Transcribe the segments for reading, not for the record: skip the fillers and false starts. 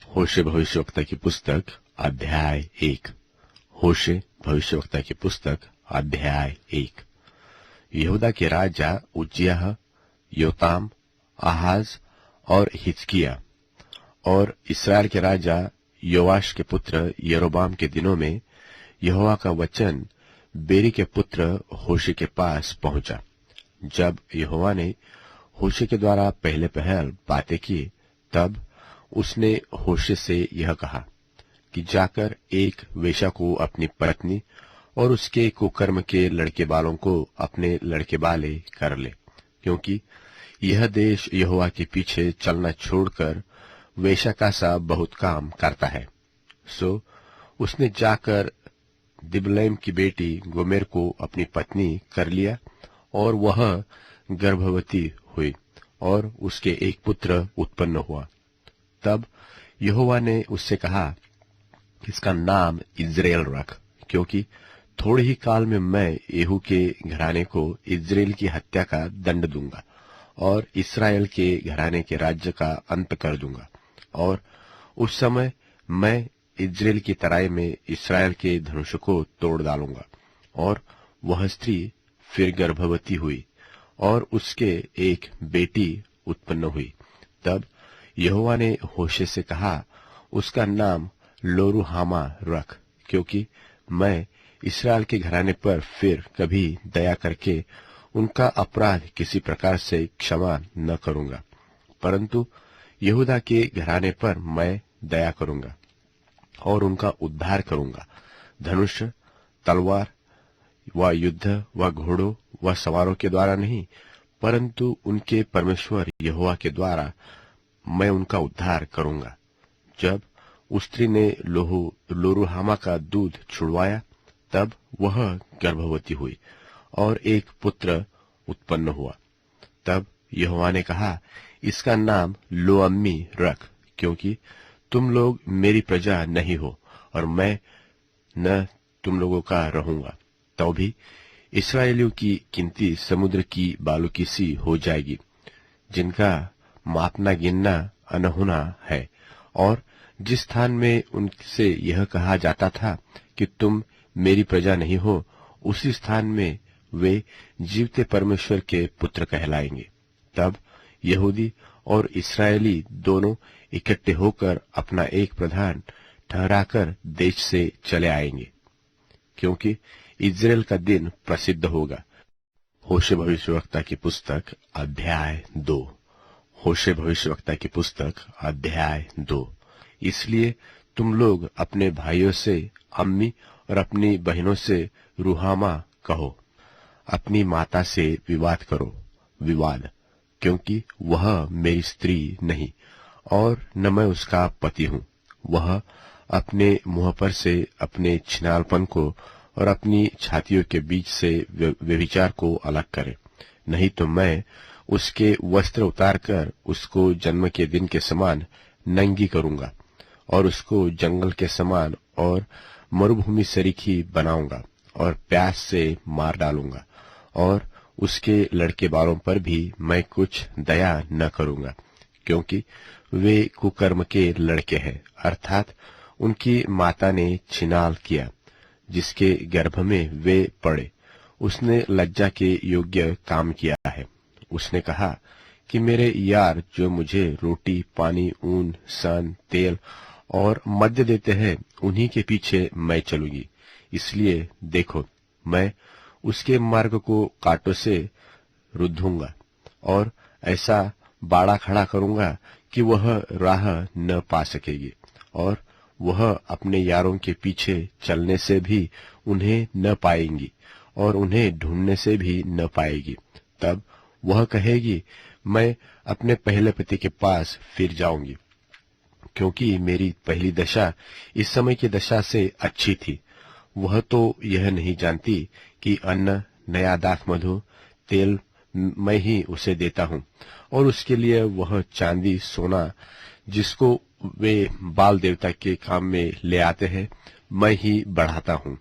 होशे भविष्यवक्ता की पुस्तक अध्याय 1। होशे भविष्यवक्ता की पुस्तक अध्याय 1। यहूदा के राजा उज्जियाह, योताम, आहाज और हिजकिय्याह और इस्राएल के राजा योआश के पुत्र यरोबाम के दिनों में यहोवा का वचन बेरी के पुत्र होशे के पास पहुंचा। जब यहोवा ने होशे के द्वारा पहले पहल बातें की, तब उसने होशे से यह कहा कि जाकर एक वेश्या को अपनी पत्नी और उसके कुकर्म के लड़के बालों को अपने लड़के बाले कर ले, क्योंकि यह देश यहोवा के पीछे चलना छोड़कर वेश्या का सा बहुत काम करता है। सो उसने जाकर दिबलैम की बेटी गोमेर को अपनी पत्नी कर लिया, और वह गर्भवती हुई और उसके एक पुत्र उत्पन्न हुआ। तब यहोवा ने उससे कहा, इसका नाम इज़राइल रख, क्योंकि थोड़े ही काल में मैं येहू के घराने को इज़राइल की हत्या का दंड दूंगा और इस्राएल के घराने के राज्य का अंत कर दूंगा। और उस समय मैं इज़राइल की तराई में इस्राएल के धनुष को तोड़ डालूंगा। और वह स्त्री फिर गर्भवती हुई और उसके एक बेटी उत्पन्न हुई। तब यहोवा ने होशे से कहा, उसका नाम लोरुहामा रख, क्योंकि मैं इस्राएल के घराने पर फिर कभी दया करके उनका अपराध किसी प्रकार से क्षमा न करूंगा, परंतु यहूदा के घराने पर मैं दया करूंगा और उनका उद्धार करूंगा। धनुष, तलवार व युद्ध व घोड़ों व सवारों के द्वारा नहीं, परंतु उनके परमेश्वर यहोवा के द्वारा मैं उनका उद्धार करूंगा। जब उस स्त्री ने लोरुहामा का दूध छुड़वाया, तब वह गर्भवती हुई और एक पुत्र उत्पन्न हुआ। तब यहोवा ने कहा, इसका नाम लोअम्मी रख, क्योंकि तुम लोग मेरी प्रजा नहीं हो और मैं न तुम लोगों का रहूंगा। तो भी इस्राएलियों की गिनती समुद्र की बालू की सी हो जाएगी, जिनका मापना गिनना अनहोना है। और जिस स्थान में उनसे यह कहा जाता था कि तुम मेरी प्रजा नहीं हो, उसी स्थान में वे जीवते परमेश्वर के पुत्र कहलाएंगे। तब यहूदी और इस्राएली दोनों इकट्ठे होकर अपना एक प्रधान ठहराकर देश से चले आएंगे, क्योंकि इज़राइल का दिन प्रसिद्ध होगा। होशे भविष्यवक्ता की पुस्तक अध्याय 2। होशे भविष्यवक्ता की पुस्तक अध्याय 2। इसलिए तुम लोग अपने भाइयों से अम्मी और अपनी बहनों से रुहामा कहो, अपनी माता से विवाद करो विवाद, क्योंकि वह मेरी स्त्री नहीं और न मैं उसका पति हूँ। वह अपने मुंह पर से अपने छिनालपन को और अपनी छातियों के बीच से व्यभिचार को अलग करे, नहीं तो मैं उसके वस्त्र उतारकर उसको जन्म के दिन के समान नंगी करूंगा और उसको जंगल के समान और मरुभूमि सरीखी बनाऊंगा और प्यास से मार डालूंगा। और उसके लड़के बालों पर भी मैं कुछ दया न करूंगा, क्योंकि वे कुकर्म के लड़के हैं, अर्थात उनकी माता ने छिनाल किया, जिसके गर्भ में वे पड़े। उसने लज्जा के योग्य काम किया है। उसने कहा कि मेरे यार जो मुझे रोटी, पानी, ऊन, सन, तेल और मद्य देते हैं, उन्हीं के पीछे मैं चलूंगी। इसलिए देखो, मैं उसके मार्ग को कांटों से रुद्धूंगा और ऐसा बाड़ा खड़ा करूंगा कि वह राह न पा सकेगी, और वह अपने यारों के पीछे चलने से भी उन्हें न पाएंगी और उन्हें ढूंढने से भी न पाएगी। तब वह कहेगी, मैं अपने पहले पति के पास फिर जाऊंगी, क्योंकि मेरी पहली दशा इस समय की दशा से अच्छी थी। वह तो यह नहीं जानती कि अन्न, नया दाख मधु, तेल मैं ही उसे देता हूँ, और उसके लिए वह चांदी, सोना जिसको वे बाल देवता के काम में ले आते हैं, मैं ही बढ़ाता हूँ।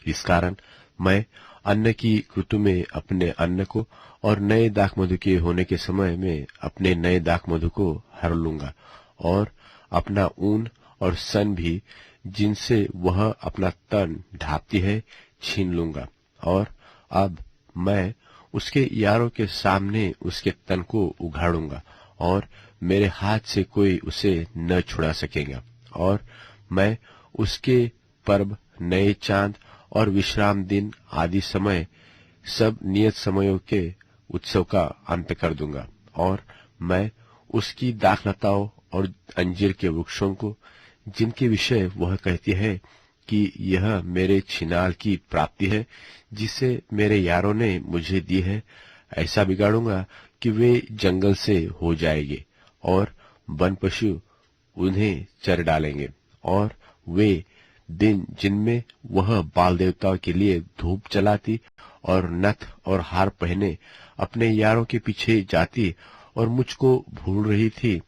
इस कारण मैं अन्न की ऋतु में अपने अन्न को और नए दाख मधु के होने के समय में अपने नए दाख मधु को हर लूंगा और अपना ऊन और सन भी, जिनसे वह अपना तन ढांपती है, छीन लूंगा। और अब मैं उसके यारों के सामने उसके तन को उघाड़ूंगा, और मेरे हाथ से कोई उसे न छुड़ा सकेगा। और मैं उसके पर्व, नए चांद और विश्राम दिन आदि समय, सब नियत समयों के उत्सव का अंत कर दूंगा। और मैं उसकी दाखलताओं और अंजीर के वृक्षों को, जिनके विषय वह कहती है कि यह मेरे छिनाल की प्राप्ति है, जिसे मेरे यारों ने मुझे दी है, ऐसा बिगाड़ूंगा कि वे जंगल से हो जाएंगे और वन पशु उन्हें चर डालेंगे। और वे दिन जिनमें वह बाल देवताओं के लिए धूप जलाती और नथ और हार पहने अपने यारों के पीछे जाती और मुझको भूल रही थी,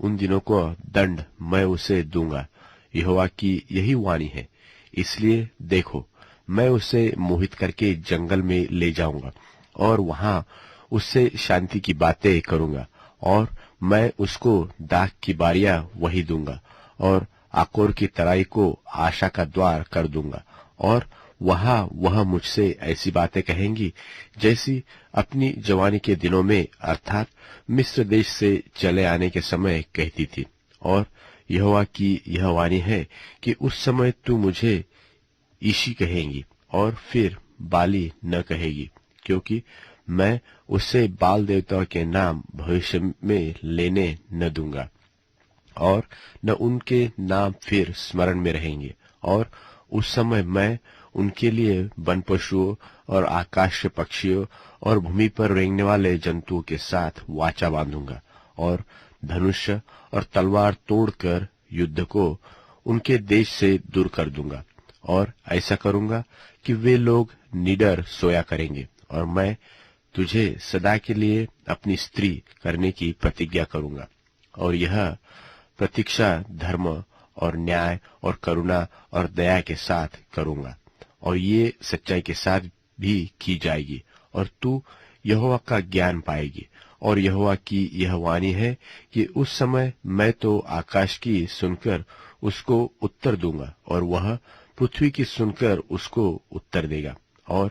उन दिनों को दंड मैं उसे दूंगा। यहोवा की यही वाणी है। इसलिए देखो, मैं उसे मोहित करके जंगल में ले जाऊंगा और वहां उससे शांति की बातें करूंगा। और मैं उसको दाख की बारियां वही दूंगा और आकोर की तराई को आशा का द्वार कर दूंगा। और वहां वह मुझसे ऐसी बातें कहेंगी जैसी अपनी जवानी के दिनों में, अर्थात मिस्र देश से चले आने के समय कहती थी। और यहोवा की यह वाणी है कि उस समय तू मुझे ईशी कहेंगी और फिर बाली न कहेगी, क्योंकि मैं उससे बाल देवताओं के नाम भविष्य में लेने न दूंगा और न उनके नाम फिर स्मरण में रहेंगे। और उस समय मैं उनके लिए वन पशुओं और आकाश के पक्षियों और भूमि पर रेंगने वाले जंतुओं के साथ वाचा बांधूंगा और धनुष और तलवार तोड़कर युद्ध को उनके देश से दूर कर दूंगा। और ऐसा करूंगा कि वे लोग निडर सोया करेंगे। और मैं तुझे सदा के लिए अपनी स्त्री करने की प्रतिज्ञा करूंगा। और यह प्रतीक्षा धर्म और न्याय और करुणा और दया के साथ करूंगा, और ये सच्चाई के साथ भी की जाएगी। और तू यहोवा का ज्ञान पाएगी। और यहोवा की यह वाणी है कि उस समय मैं तो आकाश की सुनकर उसको उत्तर दूंगा, और वह पृथ्वी की सुनकर उसको उत्तर देगा। और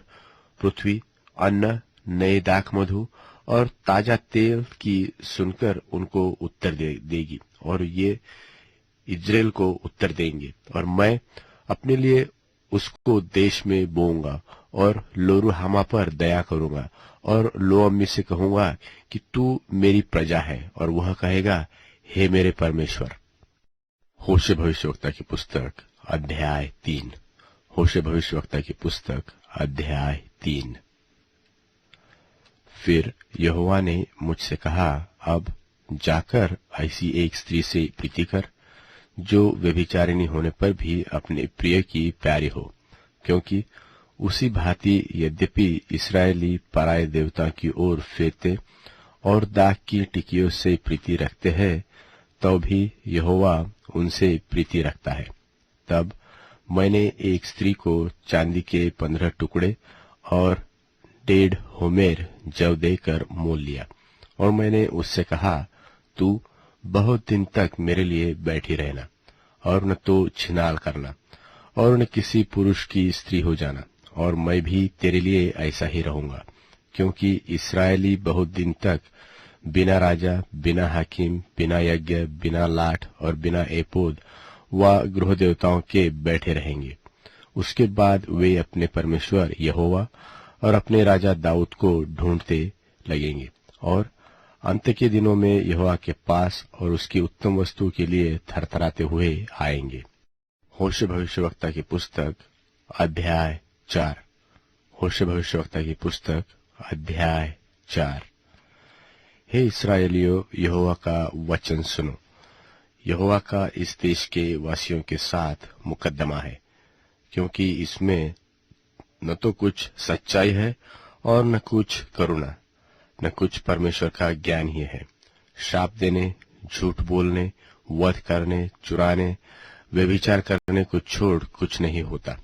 पृथ्वी अन्न, नए दाख मधु और ताजा तेल की सुनकर उनको उत्तर देगी, और ये इस्राएल को उत्तर देंगे। और मैं अपने लिए उसको देश में बोऊंगा और लोरुहामा पर दया करूंगा और लोअम्मी से कहूंगा कि तू मेरी प्रजा है, और वह कहेगा, हे मेरे परमेश्वर। होशे भविष्यवक्ता की पुस्तक अध्याय 3। होशे भविष्यवक्ता की पुस्तक अध्याय 3। फिर यहोवा ने मुझसे कहा, अब जाकर ऐसी एक स्त्री से प्रीति कर जो व्यभिचारिणी होने पर भी अपने प्रिय की प्यारी हो, क्योंकि उसी भांति यद्यपि इस्राएली पराये देवता की ओर फेरते और दाख की टिकियों से प्रीति रखते हैं, तो भी यहोवा उनसे प्रीति रखता है। तब मैंने एक स्त्री को चांदी के 15 टुकड़े और 1.5 होमेर जव देकर मोल लिया, और मैंने उससे कहा, तू बहुत दिन तक मेरे लिए बैठी रहना, और न तो छिनाल करना, और न किसी पुरुष की स्त्री हो जाना, और मैं भी तेरे लिए ऐसा ही रहूंगा। क्योंकि इस्राएली बहुत दिन तक बिना राजा, बिना हाकिम, बिना यज्ञ, बिना लाठ और बिना एपोद व गृह देवताओं के बैठे रहेंगे। उसके बाद वे अपने परमेश्वर यहोवा और अपने राजा दाऊद को ढूंढते लगेंगे, और अंत के दिनों में यहोवा के पास और उसकी उत्तम वस्तु के लिए थरथराते हुए आएंगे। होशे भविष्यवक्ता की पुस्तक अध्याय 4। होशे भविष्यवक्ता की पुस्तक अध्याय 4। हे इस्राएलियों, यहोवा का वचन सुनो। यहोवा का इस देश के वासियों के साथ मुकदमा है, क्योंकि इसमें न तो कुछ सच्चाई है और न कुछ करुणा, न कुछ परमेश्वर का ज्ञान ही है। शाप देने, झूठ बोलने, वध करने, चुराने, व्यभिचार करने को छोड़ कुछ नहीं होता।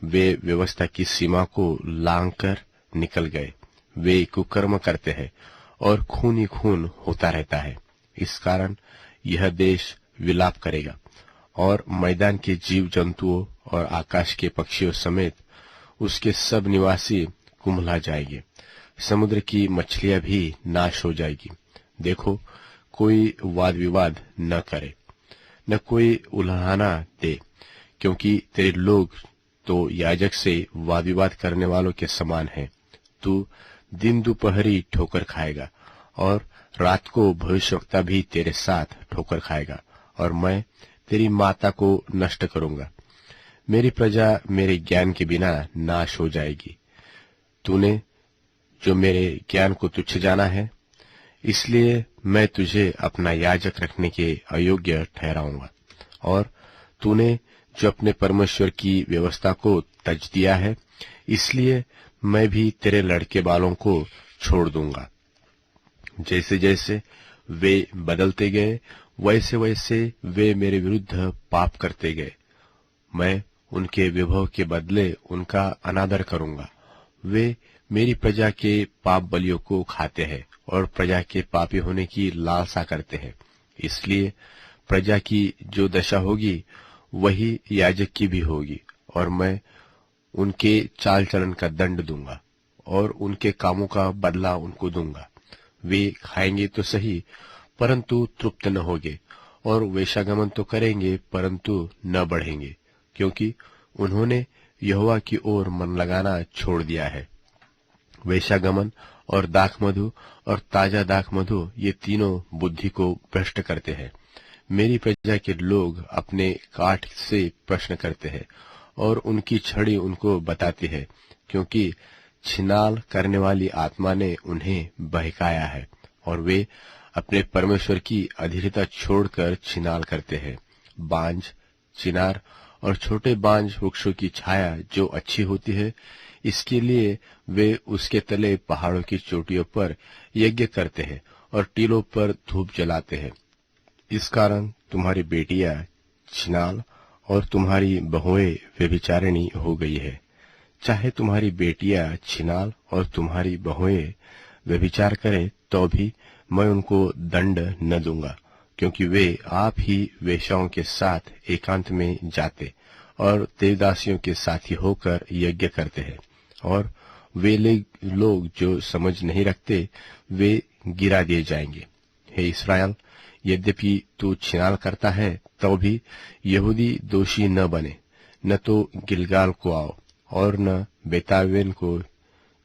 वे व्यवस्था की सीमा को लांघ कर निकल गए। वे कुकर्म करते हैं और खून ही खून होता रहता है। इस कारण यह देश विलाप करेगा, और मैदान के जीव जंतुओं और आकाश के पक्षियों समेत उसके सब निवासी कुम्हला जाएंगे। समुद्र की मछलियां भी नाश हो जाएगी। देखो, कोई वाद विवाद न करे, न कोई उल्हाना दे, क्योंकि तेरे लोग तो याजक से वाद विवाद करने वालों के समान हैं। तू दिन दोपहरी ठोकर खाएगा, और रात को भविष्यवक्ता भी तेरे साथ ठोकर खाएगा, और मैं तेरी माता को नष्ट करूंगा। मेरी प्रजा मेरे ज्ञान के बिना नाश हो जाएगी। तूने जो मेरे ज्ञान को तुच्छ जाना है, इसलिए मैं तुझे अपना याजक रखने के अयोग्य ठहराऊंगा। और तूने जो अपने परमेश्वर की व्यवस्था को तज दिया है, इसलिए मैं भी तेरे लड़के बालों को छोड़ दूंगा। जैसे जैसे वे बदलते गए, वैसे वैसे वे मेरे विरुद्ध पाप करते गए। मैं उनके विभव के बदले उनका अनादर करूंगा। वे मेरी प्रजा के पाप बलियों को खाते हैं और प्रजा के पापी होने की लालसा करते हैं। इसलिए प्रजा की जो दशा होगी, वही याजक की भी होगी, और मैं उनके चाल चलन का दंड दूंगा और उनके कामों का बदला उनको दूंगा। वे खाएंगे तो सही, परंतु तृप्त न होंगे, और वेश्यागमन तो करेंगे, परंतु न बढ़ेंगे, क्योंकि उन्होंने यहोवा की ओर मन लगाना छोड़ दिया है। वेश्यागमन और दाखमधु और ताजा दाखमधु, ये तीनों बुद्धि को भ्रष्ट करते हैं। मेरी प्रजा के लोग अपने काठ से प्रश्न करते हैं, और उनकी छड़ी उनको बताती है, क्योंकि छिनाल करने वाली आत्मा ने उन्हें बहकाया है, और वे अपने परमेश्वर की अधीरता छोड़कर छिनाल करते हैं। बांझ, चिनार और छोटे बांझ वृक्षों की छाया जो अच्छी होती है, इसके लिए वे उसके तले पहाड़ों की चोटियों पर यज्ञ करते हैं और टीलों पर धूप जलाते हैं। इस कारण तुम्हारी बेटियां छिनाल और तुम्हारी बहुएं व्यभिचारिणी हो गई है। चाहे तुम्हारी बेटियां छिनाल और तुम्हारी बहुएं व्यभिचार करें, तो भी मैं उनको दंड न दूंगा, क्योंकि वे आप ही वेश्याओं के साथ एकांत में जाते और देवदासियों के साथी होकर यज्ञ करते हैं। और वे लोग जो समझ नहीं रखते, वे गिरा दिए जाएंगे। हे इस्राएल, यद्यपि तू छिनाल करता है, तो भी यहूदी दोषी न बने। न तो गिलगाल को आओ और न बेतावेन को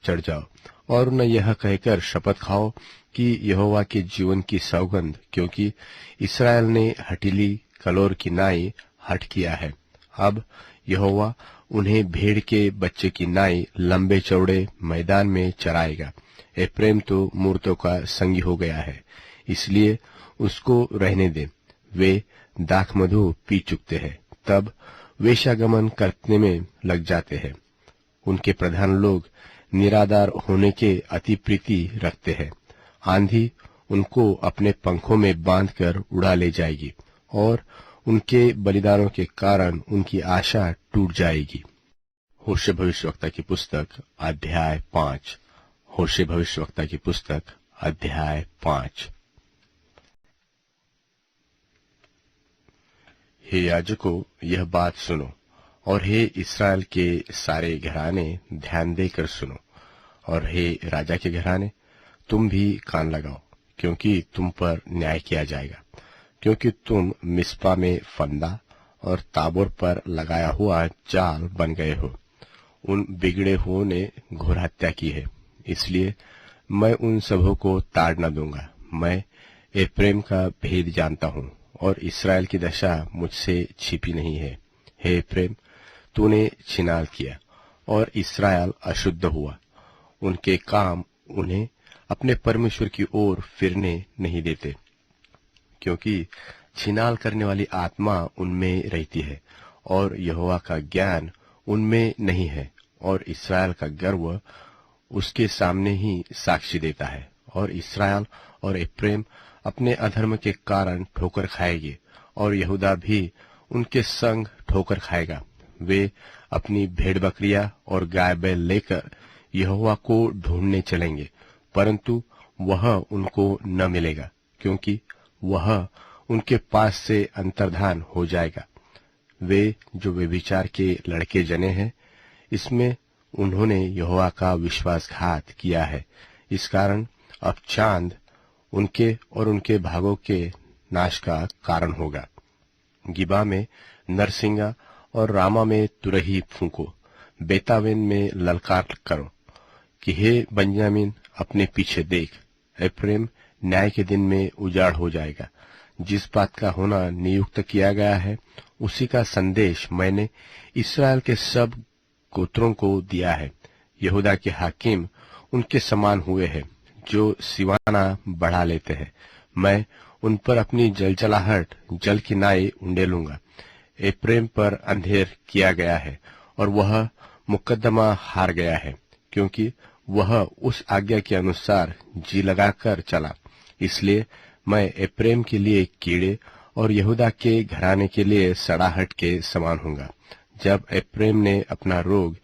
चढ़ जाओ, और न यह कहकर शपथ खाओ कि यहोवा के जीवन की सौगंध, क्योंकि इस्राएल ने हठीली कलोर की नाई हठ किया है। अब यहोवा उन्हें भेड़ के बच्चे की नाई लंबे चौड़े मैदान में चराएगा। एप्रैम तो मूर्तों का संगी हो गया है, इसलिए उसको रहने दे। वे दाखमधु पी चुकते हैं, तब वेश्यागमन करने में लग जाते हैं। उनके प्रधान लोग निराधार होने के अति प्रीति रखते हैं। आंधी उनको अपने पंखों में बांधकर उड़ा ले जाएगी, और उनके बलिदानों के कारण उनकी आशा टूट जाएगी। होशे भविष्यवक्ता की पुस्तक अध्याय 5। होशे भविष्यवक्ता की पुस्तक अध्याय 5। हे याजकों, यह बात सुनो, और हे इस्राएल के सारे घराने ध्यान देकर सुनो, और हे राजा के घराने तुम भी कान लगाओ, क्योंकि तुम पर न्याय किया जाएगा। क्योंकि तुम मिस्पा में फंदा और ताबोर पर लगाया हुआ जाल बन गए हो। उन बिगड़े हुओं ने घोर हत्या की है, इसलिए मैं उन सबों को ताड़ न दूंगा। मैं एप्रैम का भेद जानता हूँ, और इस्राएल की दशा मुझसे छिपी नहीं है। हे एप्रैम, तूने छिनाल किया और इस्राएल अशुद्ध हुआ। उनके काम उन्हें अपने परमेश्वर की ओर फिरने नहीं देते, क्योंकि छिनाल करने वाली आत्मा उनमें रहती है, और यहोवा का ज्ञान उनमें नहीं है, और इस्राएल का गर्व उसके सामने ही साक्षी देता है। और इस्राएल और एप्रैम अपने अधर्म के कारण ठोकर खाएगी, और यहूदा भी उनके संग ठोकर खाएगा। वे अपनी भेड़ बकरियां और गाय बैल लेकर यहोवा को ढूंढने चलेंगे, परंतु वह उनको न मिलेगा, क्योंकि वह उनके पास से अंतर्धान हो जाएगा। वे जो व्यभिचार के लड़के जने हैं, इसमें उन्होंने यहोवा का विश्वासघात किया है। इस कारण अब चांद उनके और उनके भागों के नाश का कारण होगा। गिबा में नरसिंगा और रामा में तुरही फूंको, बेतावेन में ललकार करो कि हे बंजामिन अपने पीछे देख, एफ्रेम न्याय के दिन में उजाड़ हो जाएगा। जिस बात का होना नियुक्त किया गया है, उसी का संदेश मैंने इस्राएल के सब गोत्रों को दिया है। यहूदा के हाकिम उनके समान हुए हैं, जो सिवाना बढ़ा लेते हैं। मैं उन पर अपनी जलजलाहट जल की नाई उंडेलूंगा। एफ्रेम पर अंधेर किया गया है और वह मुकदमा हार गया है, क्योंकि वह उस आज्ञा के अनुसार जी लगाकर चला। इसलिए मैं एफ्रेम के लिए कीड़े और यहूदा के घराने के लिए सड़ाहट के समान हूंगा। जब एफ्रेम ने अपना रोग,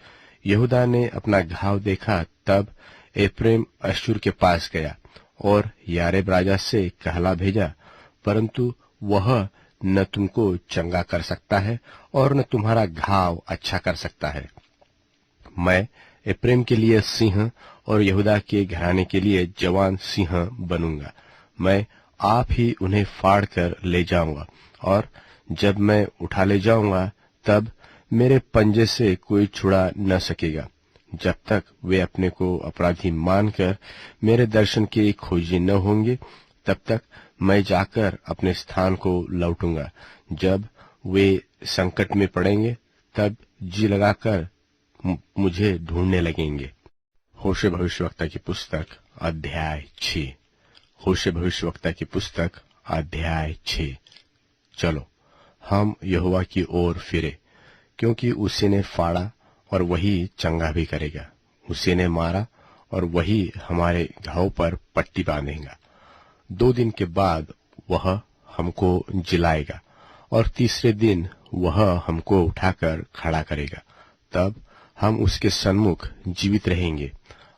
यहूदा ने अपना घाव देखा, तब एफ्रेम अश्शूर के पास गया और यारेब राजा से कहला भेजा, परंतु वह न तुमको चंगा कर सकता है और न तुम्हारा घाव अच्छा कर सकता है। मैं एफ्रेम के लिए सिंह और यहूदा के घराने के लिए जवान सिंह बनूंगा। मैं आप ही उन्हें फाड़ कर ले जाऊंगा, और जब मैं उठा ले जाऊंगा, तब मेरे पंजे से कोई छुड़ा न सकेगा। जब तक वे अपने को अपराधी मानकर मेरे दर्शन के खोजी न होंगे, तब तक मैं जाकर अपने स्थान को लौटूंगा। जब वे संकट में पड़ेंगे, तब जी लगाकर मुझे ढूंढने लगेंगे। होशे भविष्यवक्ता की पुस्तक अध्याय 6। होशे भविष्यवक्ता की पुस्तक अध्याय 6। चलो हम यहोवा की ओर फिरे, क्योंकि उसी ने फाड़ा और वही चंगा भी करेगा। उसी ने मारा और वही हमारे घाव पर पट्टी बांधेगा। 2 दिन के बाद वह हमको जिलाएगा और तीसरे दिन वह हमको उठाकर खड़ा करेगा। तब हम उसके सन्मुख जीवित रहेंगे।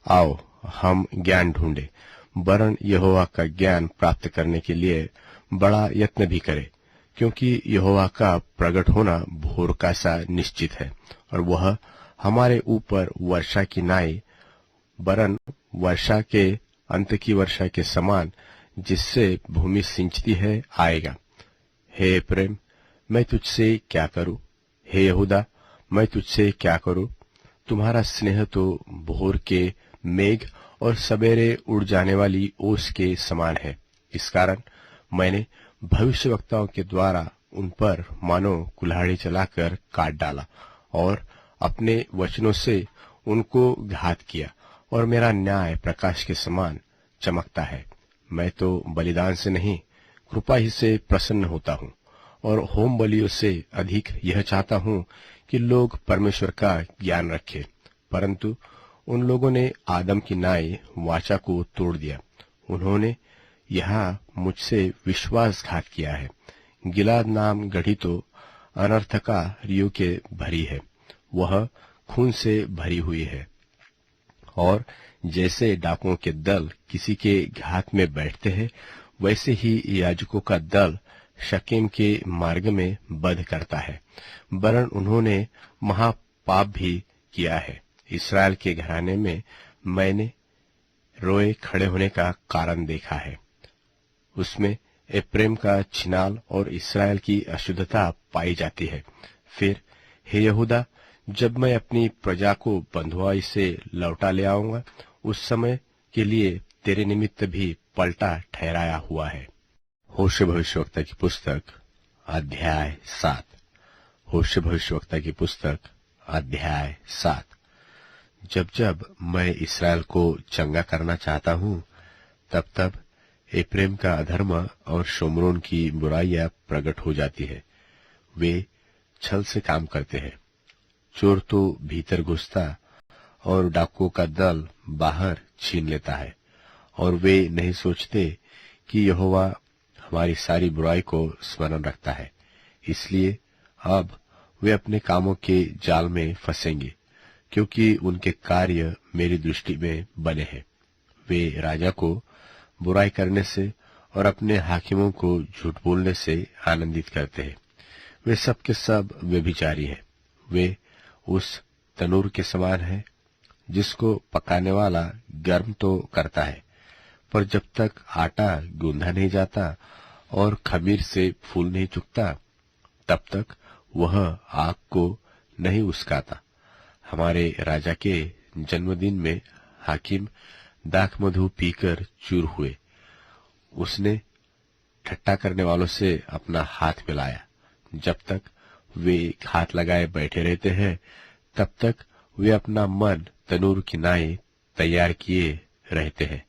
आओ हम ज्ञान ढूंढे, वरन यहोवा का ज्ञान प्राप्त करने के लिए बड़ा यत्न भी करे, क्योंकि यहोवा का प्रकट होना भोर का सा निश्चित है, और वह हमारे ऊपर वर्षा की नाई, वरन वर्षा के अंत की वर्षा के समान, जिससे भूमि सिंचती है, आएगा। हे एफ्रेम, मैं तुझसे क्या करूं? हे यहूदा, मैं तुझसे क्या करूं? तुम्हारा स्नेह तो भोर के मेघ और सवेरे उड़ जाने वाली ओस के समान है। इस कारण मैंने भविष्यवक्ताओं के द्वारा उन पर मानो कुल्हाड़ी चलाकर काट डाला और अपने वचनों से उनको घात किया, और मेरा न्याय प्रकाश के समान चमकता है। मैं तो बलिदान से नहीं, कृपा ही से प्रसन्न होता हूँ, और होम बलियों से अधिक यह चाहता हूँ कि लोग परमेश्वर का ज्ञान रखें। परंतु उन लोगों ने आदम की नाई वाचा को तोड़ दिया। उन्होंने यहाँ मुझसे विश्वासघात किया है। गिलाद नाम गढ़ी तो अनर्थकारियों के भरी है, वह खून से भरी हुई है। और जैसे डाकुओं के दल किसी के घात में बैठते हैं, वैसे ही याजकों का दल शकेम के मार्ग में बध करता है। वरन उन्होंने महापाप भी किया है। इस्राएल के घराने में मैंने रोए खड़े होने का कारण देखा है। उसमें एफ्रेम का छिनाल और इस्राएल की अशुद्धता पाई जाती है। फिर हे यहूदा, जब मैं अपनी प्रजा को बंधुआई से लौटा ले आऊंगा, उस समय के लिए तेरे निमित्त भी पलटा ठहराया हुआ है। होशे भविष्यवक्ता की पुस्तक अध्याय 7। होशे भविष्यवक्ता की पुस्तक अध्याय 7। जब जब मैं इस्राएल को चंगा करना चाहता हूँ, तब तब एफ्रेम का अधर्म और शोमरोन की बुराइयां प्रकट हो जाती है। वे छल से काम करते हैं। चोर तो भीतर घुसता और डाकुओं का दल बाहर छीन लेता है, और वे नहीं सोचते कि यहोवा हमारी सारी बुराई को स्मरण रखता है। इसलिए अब वे अपने कामों के जाल में फंसेंगे, क्योंकि उनके कार्य मेरी दृष्टि में बने हैं। वे राजा को बुराई करने से और अपने हाकिमों को झूठ बोलने से आनंदित करते हैं। वे सब के सब व्यभिचारी हैं। वे उस तनूर के समान हैं जिसको पकाने वाला गर्म तो करता है, पर जब तक आटा गूंधा नहीं जाता और खमीर से फूल नहीं चुकता तब तक वह आग को नहीं उस्काता। हमारे राजा के जन्मदिन में हाकिम दाख मधु पीकर चूर हुए। उसने ठट्टा करने वालों से अपना हाथ मिलाया। जब तक वे हाथ लगाए बैठे रहते हैं तब तक वे अपना मन तनूर की नाई तैयार किए रहते हैं।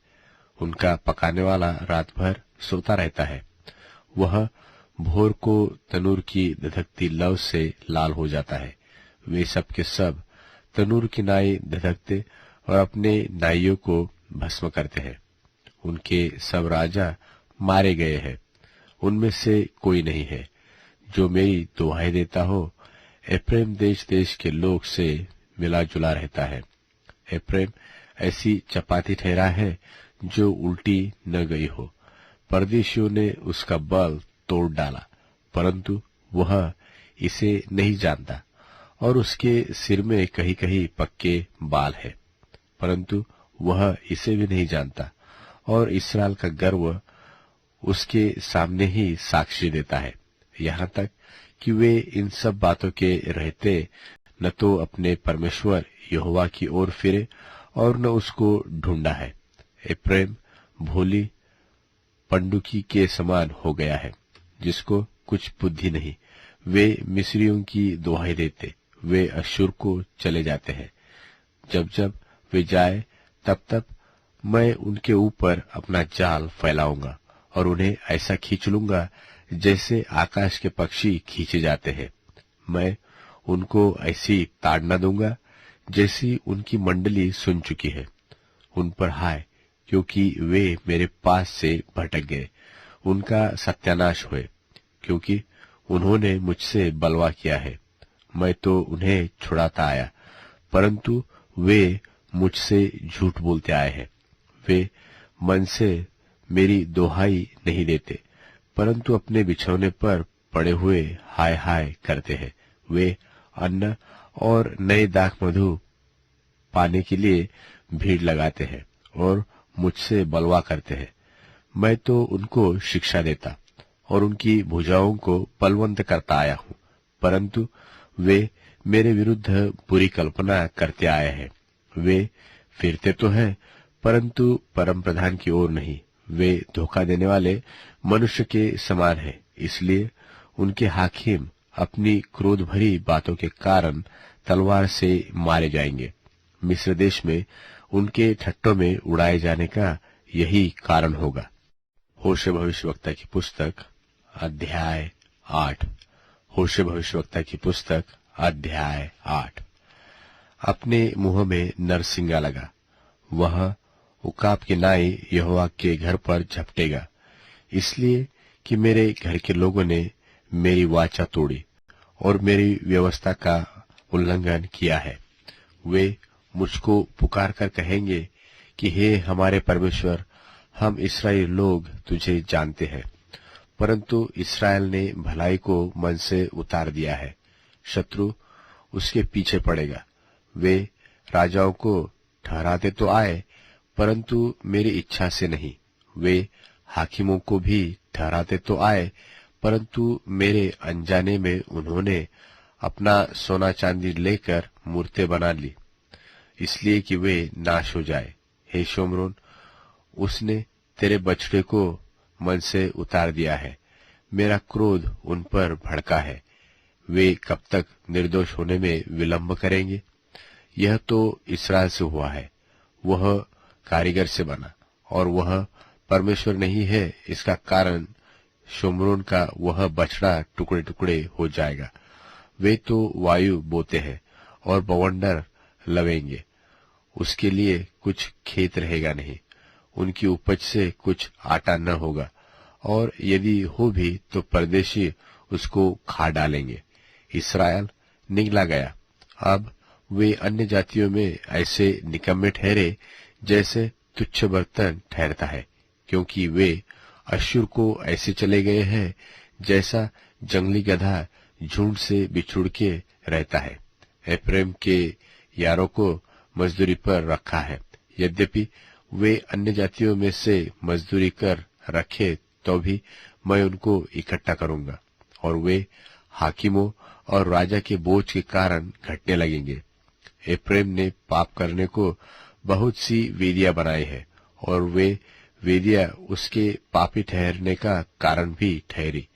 उनका पकाने वाला रात भर सोता रहता है। वह भोर को तनूर की धधकती लौ से लाल हो जाता है। वे सब के सब तनूर की नाई धधकते और अपने नाइयों को भस्म करते हैं। उनके सब राजा मारे गए हैं, उनमें से कोई नहीं है जो मेरी दुहाई देता हो। एफ्रेम देश देश के लोग से मिला जुला रहता है। एफ्रेम ऐसी चपाती ठहरा है जो उल्टी न गई हो। परदेशियों ने उसका बल तोड़ डाला, परंतु वह इसे नहीं जानता। और उसके सिर में कहीं कहीं पक्के बाल है, परंतु वह इसे भी नहीं जानता। और इस्राएल का गर्व उसके सामने ही साक्षी देता है, यहाँ तक कि वे इन सब बातों के रहते न तो अपने परमेश्वर यहोवा की ओर फिरे और न उसको ढूंढा है। एफ्रेम भोली पंडुकी के समान हो गया है, जिसको कुछ बुद्धि नहीं। वे मिस्रियों की दुहाई देते, वे अश्शूर को चले जाते हैं। जब जब वे जाए तब तब मैं उनके ऊपर अपना जाल फैलाऊंगा और उन्हें ऐसा खींच लूंगा जैसे आकाश के पक्षी खींचे जाते हैं। मैं उनको ऐसी ताड़ना दूंगा जैसी उनकी मंडली सुन चुकी है। उन पर हाय, क्योंकि वे मेरे पास से भटक गए। उनका सत्यानाश हुए, क्योंकि उन्होंने मुझसे बलवा किया है। मैं तो उन्हें छुड़ाता आया, परंतु वे मुझसे झूठ बोलते आए हैं। वे मन से मेरी दोहाई नहीं देते, परंतु अपने बिछौने पर पड़े हुए हाय हाय करते हैं। वे अन्न और नए दाख मधु पाने के लिए भीड़ लगाते हैं और मुझसे बलवा करते हैं। मैं तो उनको शिक्षा देता और उनकी भुजाओं को बलवंत करता आया हूँ, परंतु वे मेरे विरुद्ध बुरी कल्पना करते आए हैं। वे फिरते तो हैं, परंतु परम प्रधान की ओर नहीं। वे धोखा देने वाले मनुष्य के समान हैं, इसलिए उनके हाकिम अपनी क्रोध भरी बातों के कारण तलवार से मारे जाएंगे। मिस्र देश में उनके ठट्टों में उड़ाए जाने का यही कारण होगा। होशे भविष्यवक्ता की पुस्तक अध्याय 8। होशे भविष्यवक्ता की पुस्तक अध्याय 8। अपने मुंह में नरसिंगा लगा, वह उकाब की नाई यहोवा के घर पर झपटेगा, इसलिए कि मेरे घर के लोगों ने मेरी वाचा तोड़ी और मेरी व्यवस्था का उल्लंघन किया है। वे मुझको पुकार कर कहेंगे कि हे हमारे परमेश्वर, हम इस्राएल लोग तुझे जानते हैं। परंतु इस्राएल ने भलाई को मन से उतार दिया है, शत्रु उसके पीछे पड़ेगा। वे राजाओं को ठहराते तो आए, परंतु मेरी इच्छा से नहीं। वे हाकिमों को भी ठहराते तो आए, परंतु मेरे अनजाने में उन्होंने अपना सोना चांदी लेकर मूर्तें बना ली, इसलिए कि वे नाश हो जाए। हे शोमरोन, उसने तेरे बछड़े को मन से उतार दिया है। मेरा क्रोध उन पर भड़का है। वे कब तक निर्दोष होने में विलंब करेंगे? यह तो इस्राएल से हुआ है, वह कारीगर से बना और वह परमेश्वर नहीं है। इसका कारण शोमरोन का वह बछड़ा टुकड़े टुकड़े हो जाएगा। वे तो वायु बोते हैं और बवंडर लवेंगे, उसके लिए कुछ खेत रहेगा नहीं, उनकी उपज से कुछ आटा न होगा, और यदि हो भी तो परदेशी उसको खा डालेंगे। इस्राएल निगला गया। अब वे अन्य जातियों में ऐसे निकम्मे ठहरे जैसे तुच्छ बर्तन ठहरता है, क्योंकि वे अश्शूर को ऐसे चले गए हैं जैसा जंगली गधा झुंड से बिछुड़ के रहता है। एफ्रेम के यारों को मजदूरी पर रखा है, यद्यपि वे अन्य जातियों में से मजदूरी कर रखे तो भी मैं उनको इकट्ठा करूंगा और वे हाकिमों और राजा के बोझ के कारण घटने लगेंगे। एफ्रेम ने पाप करने को बहुत सी वेदियां बनाई है और वे वेदियां उसके पापी ठहरने का कारण भी ठहरी।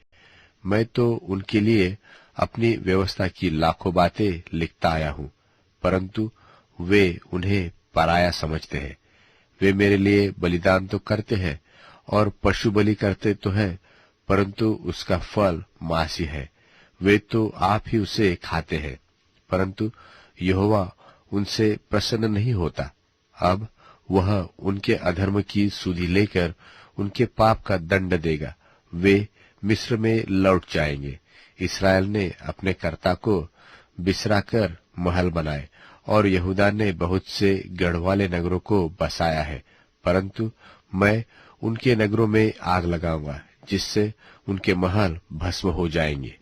मैं तो उनके लिए अपनी व्यवस्था की लाखों बातें लिखता आया हूं, परंतु वे उन्हें पराया समझते हैं। वे मेरे लिए बलिदान तो करते हैं और पशु बलि करते तो है, परंतु उसका फल मांसी है। वे तो आप ही उसे खाते हैं, परंतु यहोवा उनसे प्रसन्न नहीं होता। अब वह उनके अधर्म की सुधि लेकर उनके पाप का दंड देगा। वे मिस्र में लौट जाएंगे। इस्राएल ने अपने कर्ता को बिसराकर महल बनाए और यहूदा ने बहुत से गढ़ वाले नगरों को बसाया है, परंतु मैं उनके नगरों में आग लगाऊंगा जिससे उनके महल भस्म हो जाएंगे।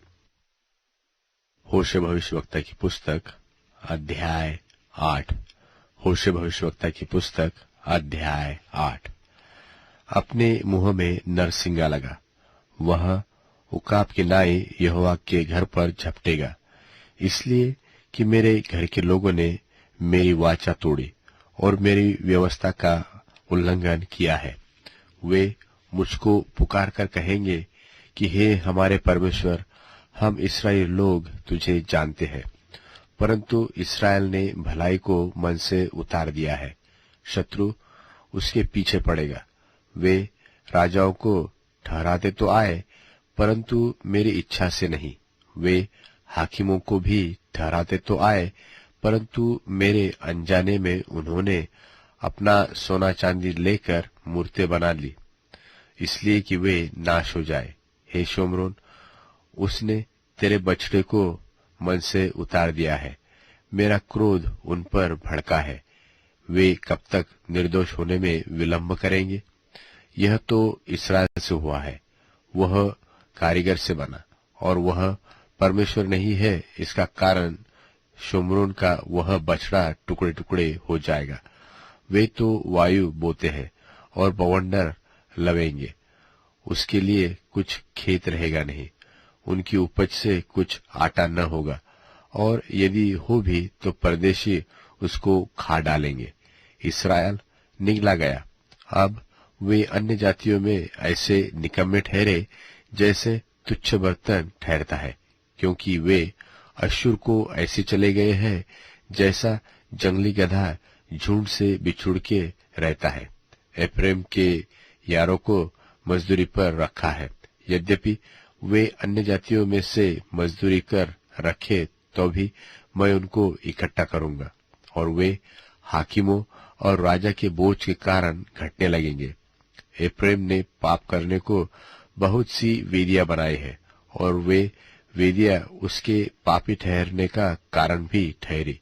होशे भविष्यवक्ता की पुस्तक अध्याय 8। होशे भविष्यवक्ता की पुस्तक अध्याय 8। अपने मुंह में नरसिंगा लगा, वह उकाब के नाई यहोवा के घर पर झपटेगा, इसलिए कि मेरे घर के लोगों ने मेरी वाचा तोड़ी और मेरी व्यवस्था का उल्लंघन किया है। वे मुझको पुकार कर कहेंगे कि हे हमारे परमेश्वर, हम इस्राएल लोग तुझे जानते हैं, परंतु इस्राएल ने भलाई को मन से उतार दिया है। शत्रु उसके पीछे पड़ेगा। वे राजाओं को ठहराते तो आए, परंतु मेरी इच्छा से नहीं। वे हाकिमों को भी ठहराते तो आए, परंतु मेरे अनजाने में उन्होंने अपना सोना चांदी लेकर मूर्तें बना ली, इसलिए कि वे नाश हो जाए। हे शोमरोन, उसने तेरे बछड़े को मन से उतार दिया है। मेरा क्रोध उन पर भड़का है। वे कब तक निर्दोष होने में विलंब करेंगे? यह तो इस्राएल से हुआ है, वह कारीगर से बना और वह परमेश्वर नहीं है। इसका कारण शोमरोन का वह बछड़ा टुकड़े टुकड़े हो जाएगा। वे तो वायु बोते हैं और बवंडर लवेंगे, उसके लिए कुछ खेत रहेगा नहीं, उनकी उपज से कुछ आटा न होगा, और यदि हो भी तो परदेशी उसको खा डालेंगे। इस्राएल निगला गया। अब वे अन्य जातियों में ऐसे निकम्मे ठहरे जैसे तुच्छ बर्तन ठहरता है, क्योंकि वे अश्शूर को ऐसे चले गए हैं जैसा जंगली गधा झुंड से बिछुड़ के रहता है। एफ्रेम के यारों को मजदूरी पर रखा है, यद्यपि वे अन्य जातियों में से मजदूरी कर रखे तो भी मैं उनको इकट्ठा करूंगा और वे हाकिमों और राजा के बोझ के कारण घटने लगेंगे। एफ्रेम ने पाप करने को बहुत सी वेदियां बनाई है और वे वेदियां उसके पापी ठहरने का कारण भी ठहरी।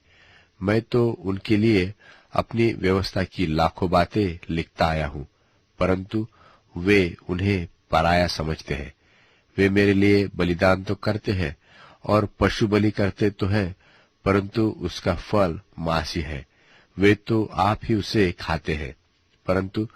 मैं तो उनके लिए अपनी व्यवस्था की लाखों बातें लिखता आया हूं, परंतु वे उन्हें पराया समझते हैं। वे मेरे लिए बलिदान तो करते हैं और पशु बलि करते तो है, परंतु उसका फल मांसी है। वे तो आप ही उसे खाते हैं, परंतु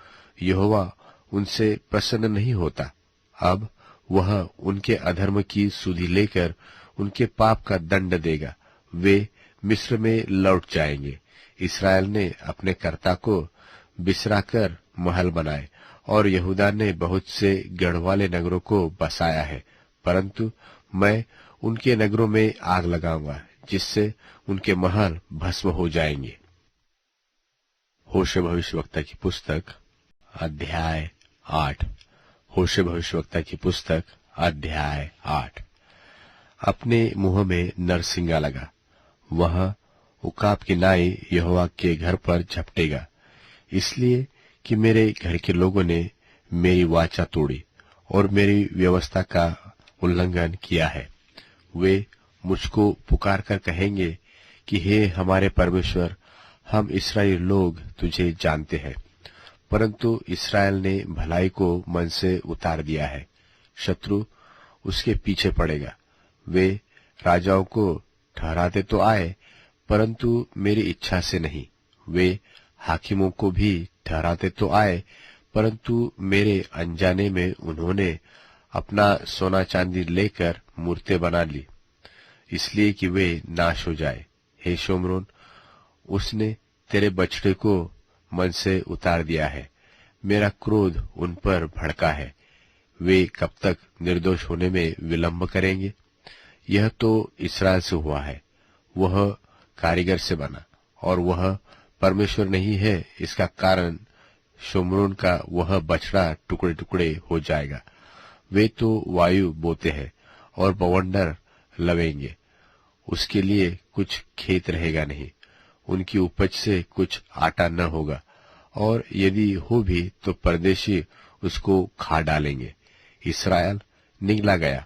यहोवा उनसे प्रसन्न नहीं होता। अब वह उनके अधर्म की सुधि लेकर उनके पाप का दंड देगा। वे मिस्र में लौट जाएंगे। इस्राएल ने अपने कर्ता को बिसराकर महल बनाए और यहूदा ने बहुत से गढ़ वाले नगरों को बसाया है, परंतु मैं उनके नगरों में आग लगाऊंगा जिससे उनके महल भस्म हो जाएंगे। होशे भविष्यवक्ता की पुस्तक अध्याय 8। होशे भविष्यवक्ता की पुस्तक अध्याय 8। अपने मुंह में नरसिंगा लगा, वह उकाब की नाई यहोवा के घर पर झपटेगा, इसलिए कि मेरे घर के लोगों ने मेरी वाचा तोड़ी और मेरी व्यवस्था का उल्लंघन किया है। वे मुझको पुकार कर कहेंगे कि हे हमारे परमेश्वर, हम इस्राएल लोग तुझे जानते हैं, परंतु इसराइल ने भलाई को मन से उतार दिया है। शत्रु उसके पीछे पड़ेगा। वे राजाओं को ठहराते तो आए, परंतु मेरी इच्छा से नहीं। वे हाकिमों को भी ठहराते तो आए, परंतु मेरे अनजाने में उन्होंने अपना सोना चांदी लेकर मूर्तें बना ली, इसलिए कि वे नाश हो जाए। हे शोमरोन, उसने तेरे बछड़े को मन से उतार दिया है। मेरा क्रोध उन पर भड़का है। वे कब तक निर्दोष होने में विलंब करेंगे? यह तो इस्राएल से हुआ है। वह कारीगर से बना और वह परमेश्वर नहीं है। इसका कारण शोमरोन का वह बछड़ा टुकड़े टुकड़े हो जाएगा। वे तो वायु बोते हैं और बवंडर लवेंगे। उसके लिए कुछ खेत रहेगा नहीं, उनकी उपज से कुछ आटा न होगा, और यदि हो भी तो परदेशी उसको खा डालेंगे। इस्राएल निगला गया।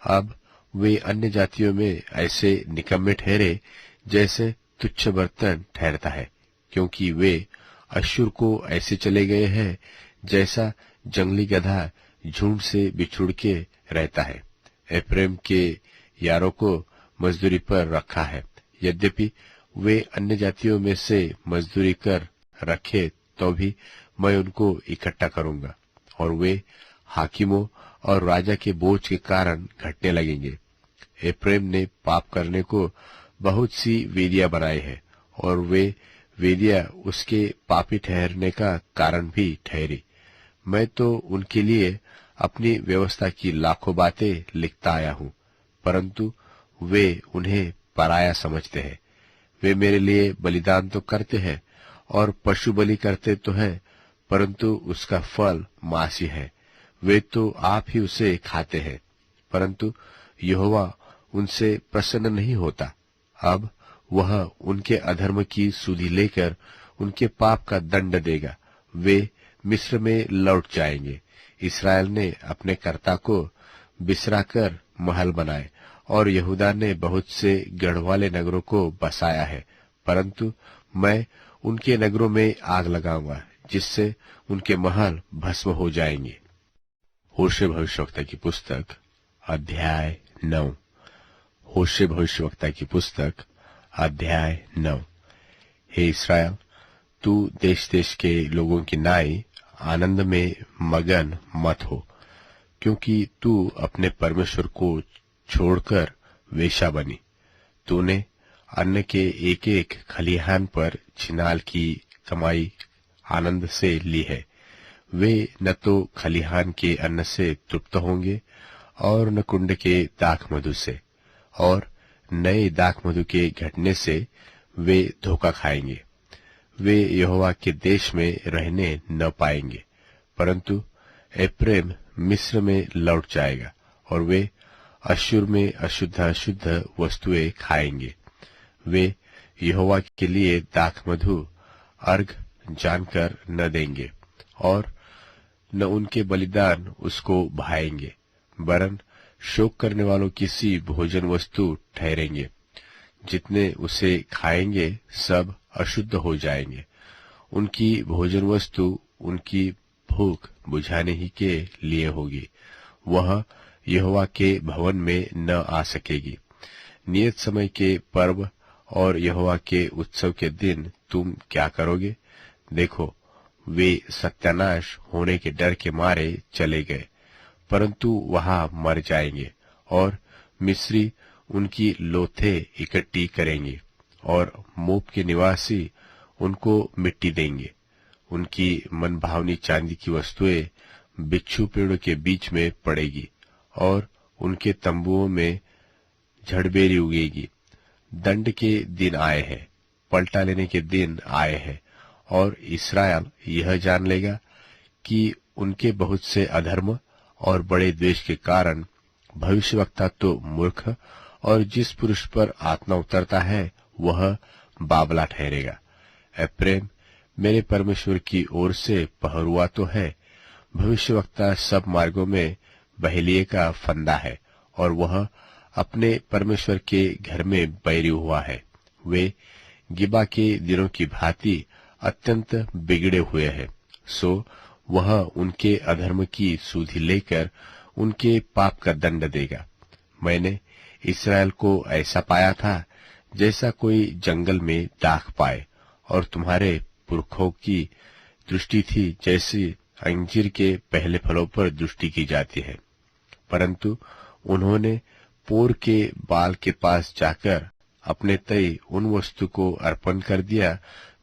अब वे अन्य जातियों में ऐसे निकम्मे ठहरे जैसे तुच्छ बर्तन ठहरता है, क्योंकि वे अश्शूर को ऐसे चले गए हैं जैसा जंगली गधा झुंड से बिछुड़ के रहता है। एफ्रेम के यारों को मजदूरी पर रखा है। यद्यपि वे अन्य जातियों में से मजदूरी कर रखे तो भी मैं उनको इकट्ठा करूंगा, और वे हाकिमों और राजा के बोझ के कारण घटने लगेंगे। एफ्रेम ने पाप करने को बहुत सी वेदियां बनाई है, और वे वेदियां उसके पापी ठहरने का कारण भी ठहरी। मैं तो उनके लिए अपनी व्यवस्था की लाखों बातें लिखता आया हूं, परंतु वे उन्हें पराया समझते हैं। वे मेरे लिए बलिदान तो करते हैं और पशु बलि करते तो है, परंतु उसका फल मांसी है। वे तो आप ही उसे खाते हैं, परंतु यहोवा उनसे प्रसन्न नहीं होता। अब वह उनके अधर्म की सुधि लेकर उनके पाप का दंड देगा। वे मिस्र में लौट जाएंगे। इस्राएल ने अपने कर्ता को बिसराकर महल बनाए, और यहूदा ने बहुत से गढ़ वाले नगरों को बसाया है, परंतु मैं उनके नगरों में आग लगाऊंगा, जिससे उनके महल भस्म हो जाएंगे। होशे भविष्यवक्ता की पुस्तक अध्याय 9। होशे भविष्यवक्ता की पुस्तक अध्याय 9। हे इस्राएल, तू देश देश के लोगों की नाई आनंद में मगन मत हो, क्योंकि तू अपने परमेश्वर को छोड़कर वेश्या बनी। तूने अन्न के एक एक खलिहान पर छिनाल की कमाई आनंद से ली है। वे न तो खलिहान के अन्न से तृप्त होंगे और न कुंड के दाख मधु से, और नए दाख मधु के घटने से वे धोखा खाएंगे। वे यहोवा के देश में रहने न पाएंगे, परंतु एफ्रेम मिस्र में लौट जाएगा, और वे अश्शूर में अशुद्ध अशुद्ध वस्तुएं खाएंगे। वे यहोवा के लिए दाख मधु अर्घ जानकर न देंगे, और न उनके बलिदान उसको भाएंगे, वरन शोक करने वालों की सी भोजन वस्तु ठहरेंगे। जितने उसे खाएंगे सब अशुद्ध हो जाएंगे। उनकी भोजन वस्तु उनकी भूख बुझाने ही के लिए होगी। वह यहोवा के भवन में न आ सकेगी। नियत समय के पर्व और यहोवा के उत्सव के दिन तुम क्या करोगे? देखो, वे सत्यानाश होने के डर के मारे चले गए, परंतु वहां मर जाएंगे, और मिस्री उनकी लोथे इकट्ठी करेंगे, और मोप के निवासी उनको मिट्टी देंगे। उनकी मनभावनी चांदी की वस्तुएं बिच्छू पेड़ों के बीच में पड़ेगी, और उनके तंबुओं में झड़बेरी उगेगी। दंड के दिन आए हैं, पलटा लेने के दिन आए हैं, और इस्राएल यह जान लेगा कि उनके बहुत से अधर्म और बड़े द्वेष के कारण भविष्यवक्ता तो मूर्ख, और जिस पुरुष पर आत्मा उतरता है वह बाबला ठहरेगा। एफ्रेम मेरे परमेश्वर की ओर से पहरुआ तो है। भविष्यवक्ता सब मार्गों में बहेलिए का फंदा है, और वह अपने परमेश्वर के घर में बैरी हुआ है। वे गिबा के दिनों की भांति अत्यंत बिगड़े हुए हैं। सो वह उनके अधर्म की सुधि लेकर उनके पाप का दंड देगा। मैंने इस्राएल को ऐसा पाया था जैसा कोई जंगल में दाख पाए, और तुम्हारे पुरखों की दृष्टि थी जैसे अंजीर के पहले फलों पर दृष्टि की जाती है। परंतु उन्होंने पोर के बाल के पास जाकर अपने तय उन वस्तु को अर्पण कर दिया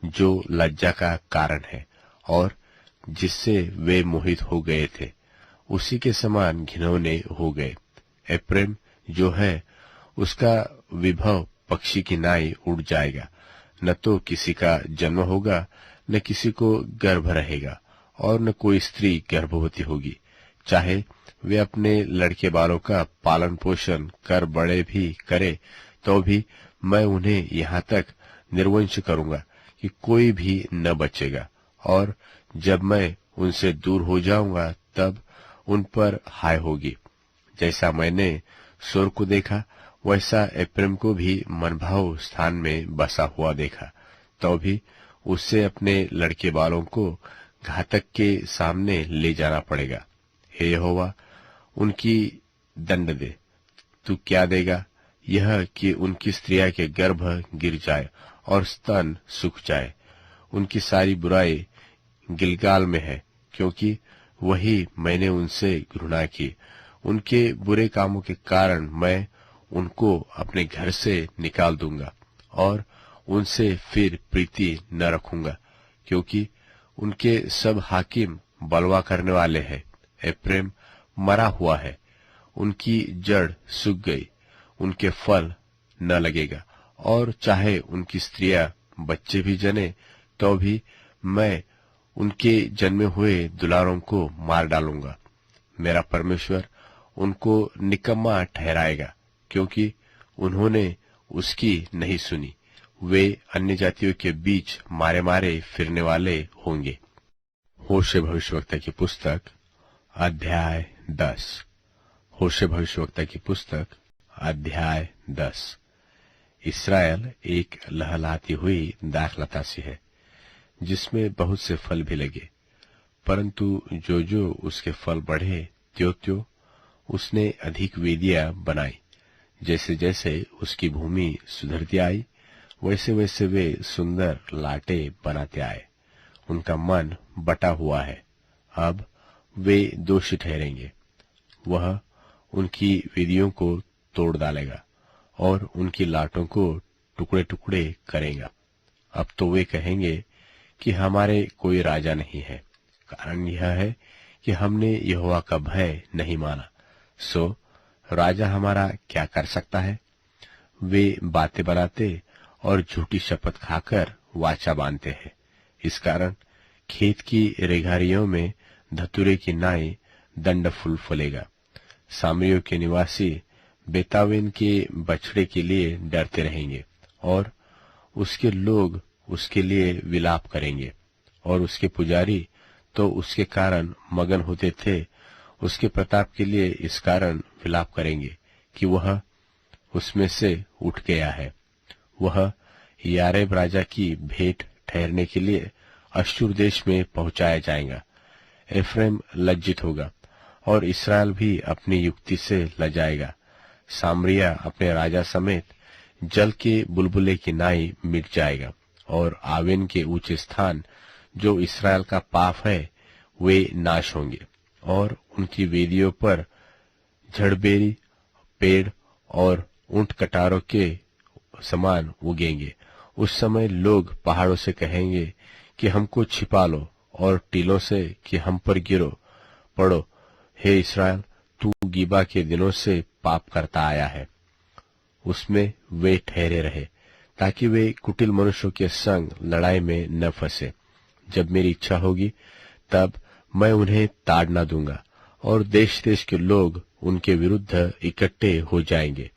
जो लज्जा का कारण है और जिससे वे मोहित हो गए थे, उसी के समान घिनौने हो गए। एप्रैम जो है उसका विभव पक्षी की नाई उड़ जाएगा, न तो किसी का जन्म होगा, न किसी को गर्भ रहेगा, और न कोई स्त्री गर्भवती होगी। चाहे वे अपने लड़के बालों का पालन पोषण कर बड़े भी करे, तो भी मैं उन्हें यहाँ तक निर्वंश करूंगा कि कोई भी न बचेगा, और जब मैं उनसे दूर हो जाऊंगा तब उन पर हाय होगी। जैसा मैंने सोर को देखा वैसा एप्रैम को भी मनभाव स्थान में बसा हुआ देखा, तो भी उससे अपने लड़के बालों को घातक के सामने ले जाना पड़ेगा। हे यहोवा, उनकी दंड दे। तू क्या देगा? यह कि उनकी स्त्रियां के गर्भ गिर जाए और स्तन सूख जाए। उनकी सारी बुराई गिलगाल में है, क्योंकि वही मैंने उनसे घृणा की। उनके बुरे कामों के कारण मैं उनको अपने घर से निकाल दूंगा और उनसे फिर प्रीति न रखूंगा, क्योंकि उनके सब हाकिम बलवा करने वाले हैं। एप्रैम मरा हुआ है, उनकी जड़ सूख गई, उनके फल न लगेगा, और चाहे उनकी स्त्रियां बच्चे भी जने, तो भी मैं उनके जन्मे हुए दुलारों को मार डालूंगा। मेरा परमेश्वर उनको निकम्मा ठहराएगा, क्योंकि उन्होंने उसकी नहीं सुनी। वे अन्य जातियों के बीच मारे मारे फिरने वाले होंगे। होशे भविष्यवक्ता की पुस्तक अध्याय 10। होशे भविष्यवक्ता की पुस्तक अध्याय 10। इस्राएल एक लहलहाती हुई दाखलता सी है, जिसमें बहुत से फल भी लगे, परंतु जो जो उसके फल बढ़े त्यों त्यों उसने अधिक वेदियां बनाई। जैसे जैसे उसकी भूमि सुधरती आई, वैसे वैसे वे सुंदर लाटे बनाते आए। उनका मन बटा हुआ है, अब वे दोषी ठहरेंगे। वह उनकी वेदियों को तोड़ डालेगा और उनकी लाटों को टुकड़े टुकड़े करेगा। अब तो वे कहेंगे कि हमारे कोई राजा नहीं है। कारण यह है कि हमने यहोवा का भय नहीं माना, सो राजा हमारा क्या कर सकता है? वे बातें बनाते और झूठी शपथ खाकर वाचा बांधते हैं। इस कारण खेत की रेघारियों में धतूरे की नाई दंड फूल फलेगा। सामरियों के निवासी बेतावेन के बछड़े के लिए डरते रहेंगे, और उसके लोग उसके लिए विलाप करेंगे, और उसके पुजारी तो उसके कारण मगन होते थे। उसके प्रताप के लिए इस कारण विलाप करेंगे कि वह उसमें से उठ गया है। वह यारेब राजा की भेंट ठहरने के लिए अश्शूर देश में पहुंचाया जाएगा। एफ्रेम लज्जित होगा और इस्राएल भी अपनी युक्ति से लजाएगा। सामरिया अपने राजा समेत जल के बुलबुले की नाई मिट जाएगा, और आवेन के ऊंचे स्थान जो इस्राएल का पाप है वे नाश होंगे, और उनकी वेदियों पर झड़बेरी पेड़ और ऊंट कटारों के समान उगेंगे। उस समय लोग पहाड़ों से कहेंगे कि हमको छिपा लो, और टीलों से कि हम पर गिरो पड़ो। हे इस्राएल, तू गिबा के दिनों से पाप करता आया है। उसमें वे ठहरे रहे, ताकि वे कुटिल मनुष्यों के संग लड़ाई में न फंसे। जब मेरी इच्छा होगी तब मैं उन्हें ताड़ना दूंगा, और देश देश के लोग उनके विरुद्ध इकट्ठे हो जाएंगे,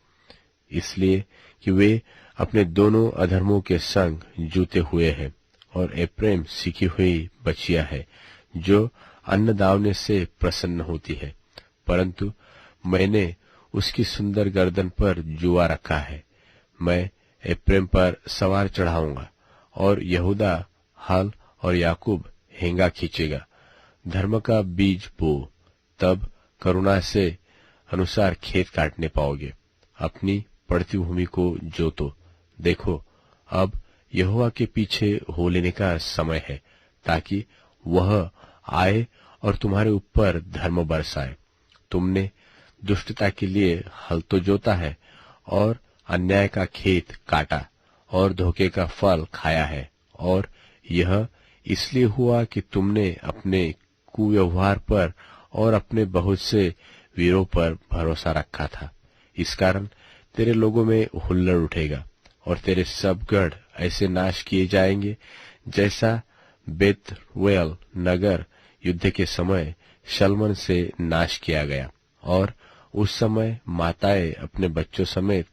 इसलिए कि वे अपने दोनों अधर्मों के संग जूते हुए हैं। और एप्रैम सीखी हुई बचिया है, जो अन्न दावने से प्रसन्न होती है, परंतु मैंने उसकी सुंदर गर्दन पर जुआ रखा है। मैं एप्रैम पर सवार चढ़ाऊंगा, और यहूदा हल और याकूब हेंगा खींचेगा। धर्म का बीज बो, तब करुणा से अनुसार खेत काटने पाओगे। अपनी पड़ती भूमि को जोतो। देखो, अब यहोवा के पीछे हो लेने का समय है, ताकि वह आए और तुम्हारे ऊपर धर्म बरसाए। तुमने दुष्टता के लिए हल तो जोता है और अन्याय का खेत काटा और धोखे का फल खाया है, और यह इसलिए हुआ कि तुमने अपने कुव्यवहार पर और अपने बहुत से वीरों पर भरोसा रखा था। इस कारण तेरे लोगों में हुल्लड़ उठेगा और तेरे सब गढ़ ऐसे नाश किए जाएंगे जैसा बेतवेल नगर युद्ध के समय शलमन से नाश किया गया, और उस समय माताएं अपने बच्चों समेत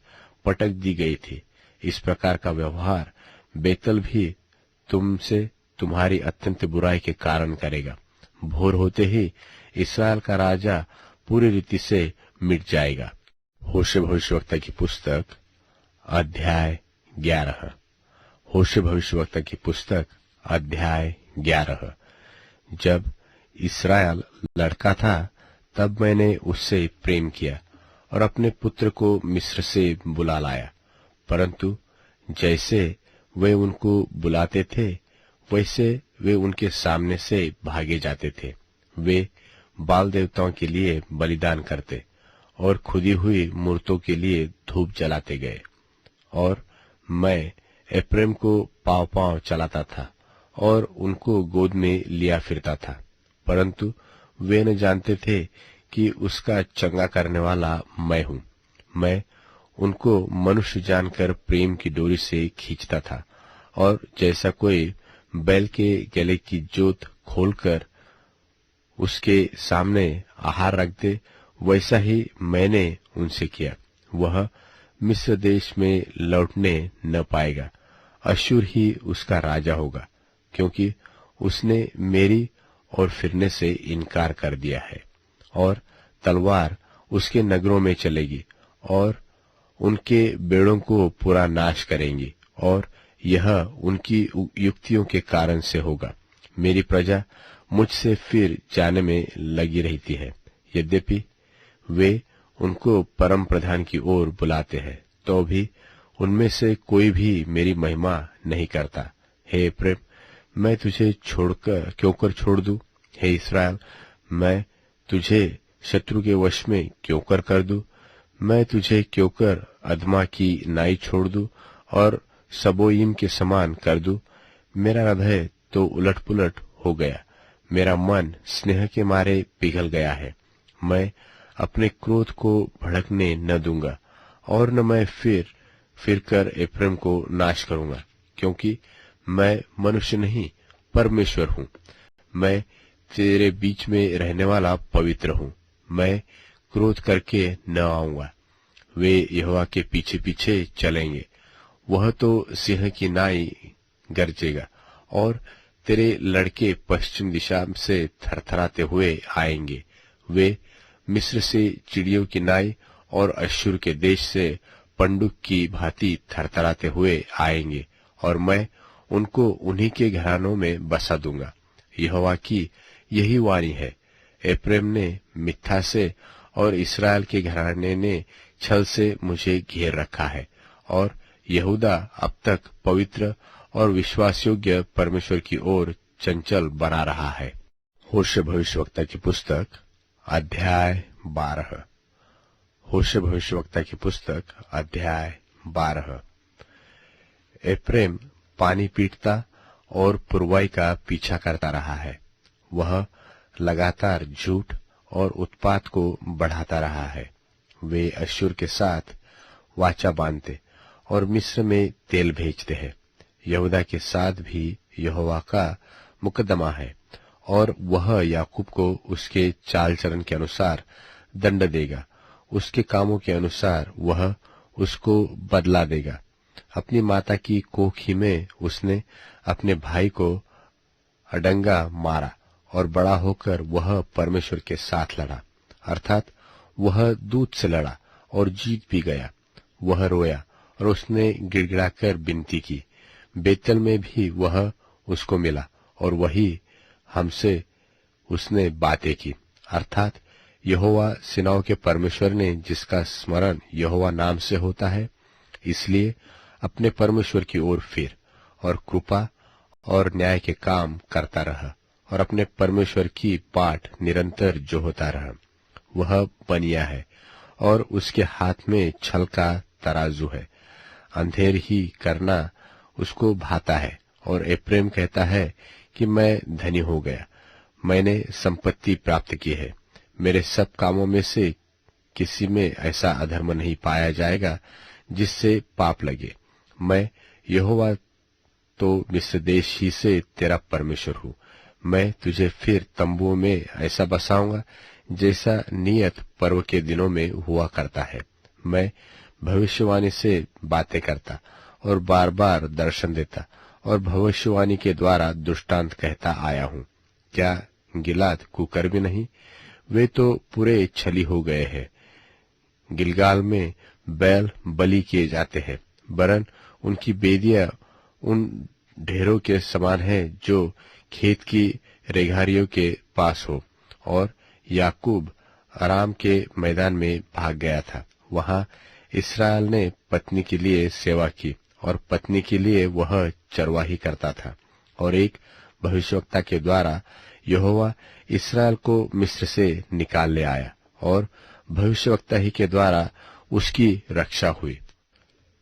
पटक दी गई थी। इस प्रकार का व्यवहार बेतल भी तुमसे तुम्हारी अत्यंत बुराई के कारण करेगा। भोर होते ही इस्राएल का राजा पूरी रीति से मिट जाएगा। होशे भविष्यवक्ता की पुस्तक अध्याय 11। होशे भविष्यवक्ता की पुस्तक अध्याय 11। जब इस्राएल लड़का था, तब मैंने उससे प्रेम किया और अपने पुत्र को मिस्र से बुला लाया। परंतु जैसे वे उनको बुलाते थे, वैसे वे उनके सामने से भागे जाते थे। वे बाल देवताओं के लिए बलिदान करते और खुदी हुई मूर्तों के लिए धूप जलाते गए। और मैं एप्रैम को पांव पांव चलाता था और उनको गोद में लिया फिरता था, परंतु वे न जानते थे कि उसका चंगा करने वाला मैं हूँ। मैं उनको मनुष्य जानकर प्रेम की डोरी से खींचता था, और जैसा कोई बैल के गले की जोत खोलकर उसके सामने आहार रख दे, वैसा ही मैंने उनसे किया। वह मिस्र देश में लौटने न पाएगा। अश्शूर ही उसका राजा होगा, क्योंकि उसने मेरी और फिरने से इनकार कर दिया है। और तलवार उसके नगरों में चलेगी और उनके बेड़ों को पूरा नाश करेंगी, और यह उनकी युक्तियों के कारण से होगा। मेरी प्रजा मुझसे फिर जाने में लगी रहती है। यद्यपि वे उनको परम प्रधान की ओर बुलाते हैं, तो भी उनमें से कोई भी मेरी महिमा नहीं करता। हे प्रेम, मैं तुझे छोड़कर क्यों कर छोड़ दूं? हे इस्राएल, मैं तुझे शत्रु के वश में क्यों कर दूं? मैं तुझे क्यों कर अधमा की नाई छोड़ दूं और सबोईम के समान कर दूं? मेरा हृदय तो उलट पुलट हो गया, मेरा मन स्नेह के मारे पिघल गया है। मैं अपने क्रोध को भड़कने न दूंगा, और न मैं फिर कर एप्रैम को नाश करूंगा, क्योंकि मैं मनुष्य नहीं परमेश्वर हूँ। मैं तेरे बीच में रहने वाला पवित्र हूँ। मैं क्रोध करके न आऊंगा। वे यहोवा के पीछे पीछे चलेंगे। वह तो सिंह की नाई गरजेगा, और तेरे लड़के पश्चिम दिशा से थरथराते हुए आएंगे। वे मिस्र से चिड़ियों की नाई और अश्शूर के देश से पंडुक की भांति थरथराते हुए आएंगे, और मैं उनको उन्हीं के घरानों में बसा दूंगा। यहोवा की यही वाणी है। एप्रैम ने मिथ्या से और इस्राएल के घराने ने छल से मुझे घेर रखा है, और यहूदा अब तक पवित्र और विश्वासयोग्य परमेश्वर की ओर चंचल बना रहा है। होशे भविष्यवक्ता की पुस्तक अध्याय 12। होशे भविष्यवक्ता की पुस्तक अध्याय 12। एप्रैम पानी पीटता और पुरवाई का पीछा करता रहा है। वह लगातार झूठ और उत्पात को बढ़ाता रहा है। वे अश्शूर के साथ वाचा बांधते और मिस्र में तेल भेजते हैं। यहूदा के साथ भी यहोवा का मुकदमा है, और वह याकूब को उसके चाल चलन के अनुसार दंड देगा। उसके कामों के अनुसार वह उसको बदला देगा। अपनी माता की कोख ही में उसने अपने भाई को अडंगा मारा, और बड़ा होकर वह परमेश्वर के साथ लड़ा, अर्थात वह दूत से लड़ा और जीत भी गया। वह रोया और उसने गिड़गिड़ाकर विनती की। बेतल में भी वह उसको मिला, और वही हमसे उसने बातें की, अर्थात यहोवा सेनाओं के परमेश्वर ने, जिसका स्मरण यहोवा नाम से होता है। इसलिए अपने परमेश्वर की ओर फिर और कृपा और न्याय के काम करता रहा और अपने परमेश्वर की पाठ निरंतर जो होता रहा। वह बनिया है और उसके हाथ में छल का तराजू है। अंधेर ही करना उसको भाता है और एप्रेम कहता है कि मैं धनी हो गया, मैंने संपत्ति प्राप्त की है। मेरे सब कामों में से किसी में ऐसा अधर्म नहीं पाया जाएगा जिससे पाप लगे। मैं यहोवा तो मिस्र देश ही से तेरा परमेश्वर हूँ। मैं तुझे फिर तंबुओं में ऐसा बसाऊंगा जैसा नियत पर्व के दिनों में हुआ करता है। मैं भविष्यवाणी से बातें करता और बार बार दर्शन देता और भविष्यवाणी के द्वारा दृष्टांत कहता आया हूँ। क्या गिलाद कुकर्मी नहीं? वे तो पूरे छली हो गए हैं। गिलगाल में बैल बलि किए जाते हैं, वरन उनकी बेदियां उन ढेरों के समान है जो खेत की रेघारियों के पास हो। और याकूब अराम के मैदान में भाग गया था। वहां इस्राएल ने पत्नी के लिए सेवा की और पत्नी के लिए वह चरवाही करता था। और एक भविष्यवक्ता के द्वारा यहोवा इस्राएल को मिस्र से निकाल ले आया और भविष्यवक्ता ही के द्वारा उसकी रक्षा हुई।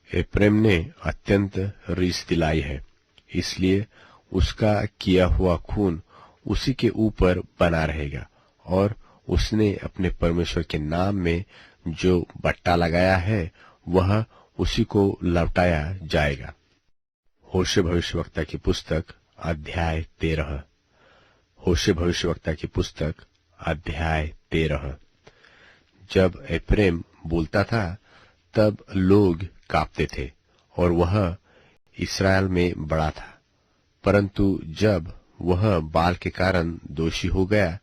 एप्रेम ने अत्यंत रीस दिलाई है, इसलिए उसका किया हुआ खून उसी के ऊपर बना रहेगा और उसने अपने परमेश्वर के नाम में जो बट्टा लगाया है वह उसी को लौटाया जाएगा। होशे भविष्यवक्ता की पुस्तक अध्याय 13। होशे भविष्यवक्ता की पुस्तक अध्याय 13। जब एप्रेम बोलता था तब लोग कांपते थे और वह इस्राएल में बड़ा था, परंतु जब वह बाल के कारण दोषी हो गया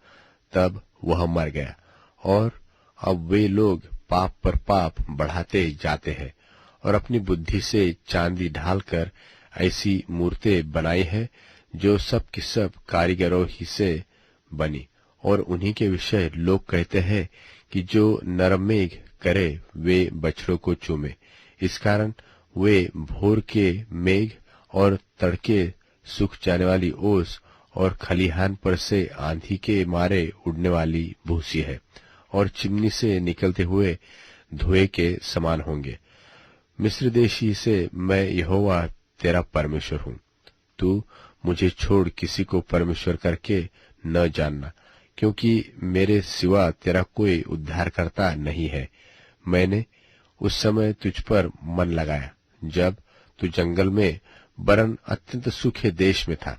तब वह मर गया। और अब वे लोग पाप पर पाप बढ़ाते जाते हैं और अपनी बुद्धि से चांदी ढालकर ऐसी मूर्तें बनाई है जो सब की सब कारीगरों ही से बनी। और उन्हीं के विषय लोग कहते हैं कि जो नरमेघ करे वे बछड़ों को चूमे। इस कारण वे भोर के मेघ और तड़के सूख जाने वाली ओस और खलिहान पर से आंधी के मारे उड़ने वाली भूसी है और चिमनी से निकलते हुए धुएं के समान होंगे। मिस्र देशी से मैं यहोवा तेरा परमेश्वर हूँ। तू मुझे छोड़ किसी को परमेश्वर करके न जानना, क्योंकि मेरे सिवा तेरा कोई उद्धारकर्ता नहीं है। मैंने उस समय तुझ पर मन लगाया जब तू जंगल में वरन अत्यंत सूखे देश में था।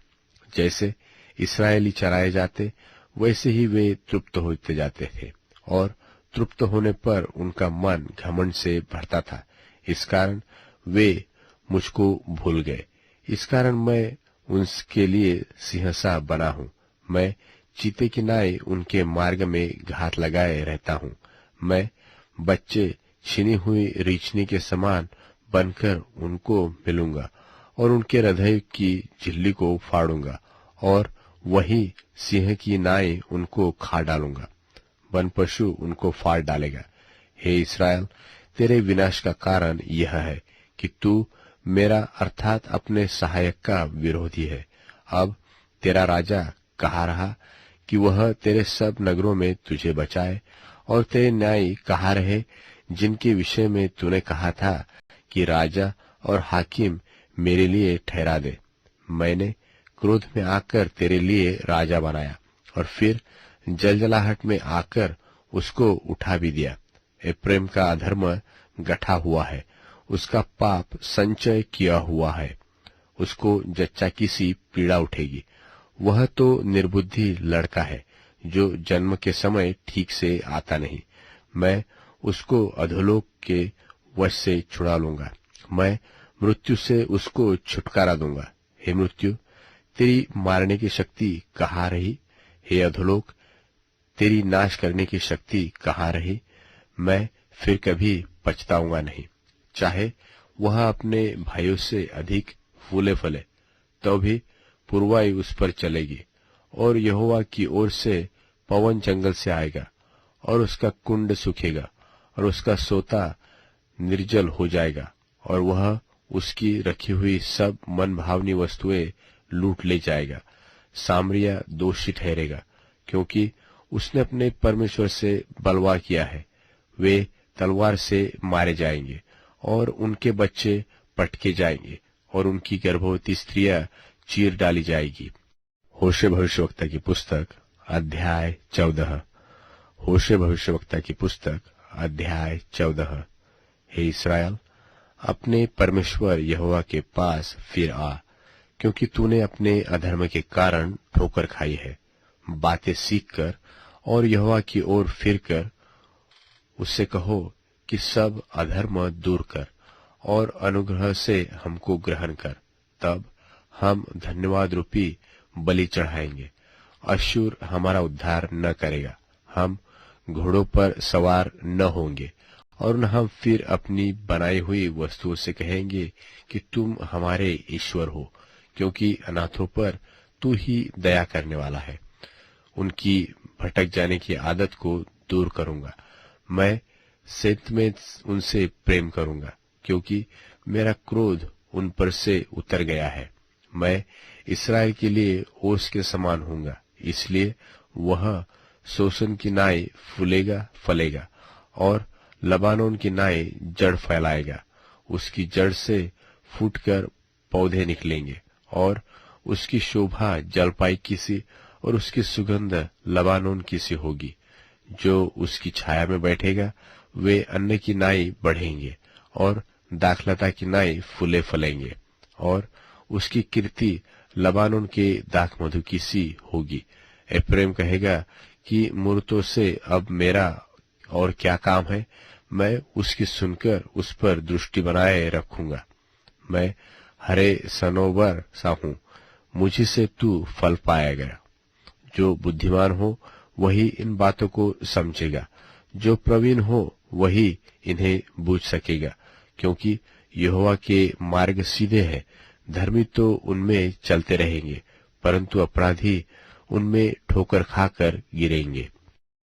जैसे इस्राएली चराए जाते वैसे ही वे तृप्त होते जाते थे और तृप्त होने पर उनका मन घमंड से भरता था। इस कारण वे मुझको भूल गए। इस कारण मैं उनके लिए सिंहसा बना हूँ। मैं चीते की नाई उनके मार्ग में घात लगाए रहता हूँ। मैं बच्चे छिनी हुई रीछनी के समान बनकर उनको मिलूंगा और उनके हृदय की झिल्ली को फाड़ूंगा और वही सिंह की नाई उनको खा डालूंगा। वन पशु उनको फाड़ डालेगा। हे इस्राएल, तेरे विनाश का कारण यह है कि तू मेरा अर्थात अपने सहायक का विरोधी है। अब तेरा राजा कहाँ रहा कि वह तेरे सब नगरों में तुझे बचाए? और तेरे न्यायी कहाँ रहे जिनके विषय में तूने कहा था कि राजा और हाकिम मेरे लिए ठहरा दे? मैंने क्रोध में आकर तेरे लिए राजा बनाया और फिर जलजलाहट में आकर उसको उठा भी दिया। एप्रेम का अधर्म गठा हुआ है, उसका पाप संचय किया हुआ है। उसको जच्चा की सी पीड़ा उठेगी। वह तो निर्बुद्धि लड़का है जो जन्म के समय ठीक से आता नहीं। मैं उसको अधोलोक के वश से छुड़ा लूंगा। मैं मृत्यु से उसको छुटकारा दूंगा। हे मृत्यु, तेरी मारने की शक्ति कहाँ रही? हे अधोलोक, तेरी नाश करने की शक्ति कहाँ रही? मैं फिर कभी पछताऊंगा नहीं। चाहे वह अपने भाइयों से अधिक फूले फले तो भी पुरवाई उस पर चलेगी और यहोवा की ओर से पवन जंगल से आएगा, और उसका कुंड सूखेगा, और उसका सोता निर्जल हो जाएगा, और वह उसकी रखी हुई सब मन भावनी वस्तुएं लूट ले जाएगा। सामरिया दोषी ठहरेगा, क्योंकि उसने अपने परमेश्वर से बलवा किया है। वे तलवार से मारे जाएंगे, और उनके बच्चे पटके जाएंगे, और उनकी गर्भवती स्त्रियां चीर डाली जाएगी। होशे भविष्यवक्ता की पुस्तक अध्याय 14। होशे भविष्यवक्ता की पुस्तक अध्याय 14। हे इस्राएल, अपने परमेश्वर यहोवा के पास फिर आ, क्योंकि तूने अपने अधर्म के कारण ठोकर खाई है। बातें सीख कर और यहोवा की ओर फिरकर उससे कहो कि सब अधर्म दूर कर और अनुग्रह से हमको ग्रहण कर। तब हम धन्यवाद रूपी बलि चढ़ाएंगे। अश्शूर हमारा उद्धार न करेगा। हम घोड़ों पर सवार न होंगे, और न हम फिर अपनी बनाई हुई वस्तुओं से कहेंगे कि तुम हमारे ईश्वर हो, क्योंकि अनाथों पर तू ही दया करने वाला है। उनकी भटक जाने की आदत को दूर करूंगा। मैं सेत में उनसे प्रेम करूंगा, क्योंकि मेरा क्रोध उन पर से उतर गया है। मैं इस्राएल के लिए ओस के समान हूंगा, इसलिए वह सोसन की नाई फूलेगा फलेगा, और लबानोन की नाई जड़ फैलाएगा। उसकी जड़ से फूटकर पौधे निकलेंगे, और उसकी शोभा जलपाई की सी और उसकी सुगंध लबानोन की सी होगी। जो उसकी छाया में बैठेगा वे अन्न की नाई बढ़ेंगे, और दाखलता की नाई फूले फलेंगे, और उसकी कीर्ति लबानोन के दाख मधु की सी होगी। एफ्रेम कहेगा कि मूर्तों से अब मेरा और क्या काम है। मैं उसकी सुनकर उस पर दृष्टि बनाए रखूंगा। मैं हरे सनोवर सा हूं, मुझी से तू फल पाएगा। जो बुद्धिमान हो वही इन बातों को समझेगा, जो प्रवीण हो वही इन्हें बूझ सकेगा। क्योंकि यहोवा के मार्ग सीधे हैं, धर्मी तो उनमें चलते रहेंगे, परंतु अपराधी उनमें ठोकर खाकर गिरेंगे।